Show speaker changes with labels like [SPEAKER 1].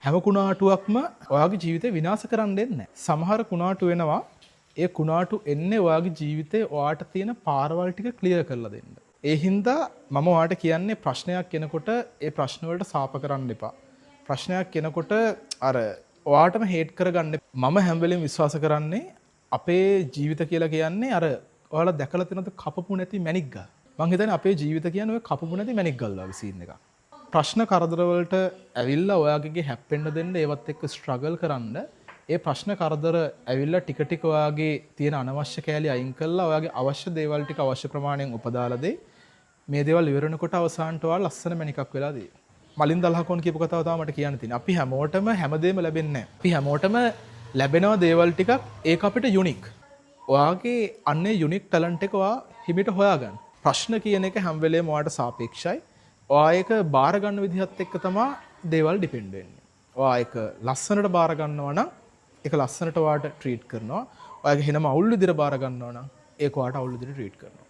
[SPEAKER 1] හැම කුණාටුවක්ම ඔයාගේ ජීවිතේ විනාශ කරන්න දෙන්නේ නැහැ. සමහර කුණාටු වෙනවා. ඒ කුණාටු එන්නේ ඔයාගේ ජීවිතේ ඔයාට තියෙන පාරවල් ටික ක්ලියර් කරලා දෙන්න. ඒ හින්දා මම ඔයාට කියන්නේ ප්‍රශ්නයක් එනකොට ඒ ප්‍රශ්න වලට සාප කරන්න එපා. ප්‍රශ්නයක් එනකොට අර ඔයාටම හේට් කරගන්න එපා. මම හැම වෙලෙම විශ්වාස කරන්නේ අපේ ජීවිත කියලා කියන්නේ අර ඔයාලා දැකලා තියෙනද කපපු නැති මැණික් ගල්. මං හිතන්නේ අපේ ජීවිත කියන්නේ ඔය කපපු නැති මැණික් ගල් වගේ සීන් එකක්. ප්‍රශ්න කරදර වලට ඇවිල්ලා ඔයාගේ හැප්පෙන්න දෙන්න ඒවත් එක්ක ස්ට්‍රගල් කරන්න. ඒ ප්‍රශ්න කරදර ඇවිල්ලා ටික ටික ඔයාගේ තියෙන අනවශ්‍ය කෑලි අයින් කරලා ඔයාගේ අවශ්‍ය දේවල් ටික අවශ්‍ය ප්‍රමාණයෙන් උපදාලා දෙයි. මේ දේවල් ඉවරනකොට අවසානට ඔයාලා ලස්සන මැණිකක් වෙලා දෙයි. මලින් දල්හකොන් කියපු කතාව තමයි මට කියන්න තියෙන්නේ. අපි හැමෝටම හැමදේම ලැබෙන්නේ නැහැ. අපි හැමෝටම ලැබෙනවා දේවල් ටිකක් ඒක අපිට යුනික්. ඔයාගේ අන්නේ යුනික් ටැලන්ට් එක ඔයා හිමිට හොයාගන්න. ප්‍රශ්න කියන එක හැම වෙලේම ඔයාට සාපේක්ෂයි. ඔයා ඒක බාර ගන්න විදිහත් එක්ක තමයි දේවල් ඩිපෙන්ඩ් වෙන්නේ. ඔයා ඒක ලස්සනට බාර ගන්නවා නම් ඒක ලස්සනට ඔයාට ට්‍රීට් කරනවා. ඔයාගේ හිනම අවුල් විදිහට බාර ගන්නවා නම් ඒක ඔයාට අවුල් විදිහට ට්‍රීට් කරනවා.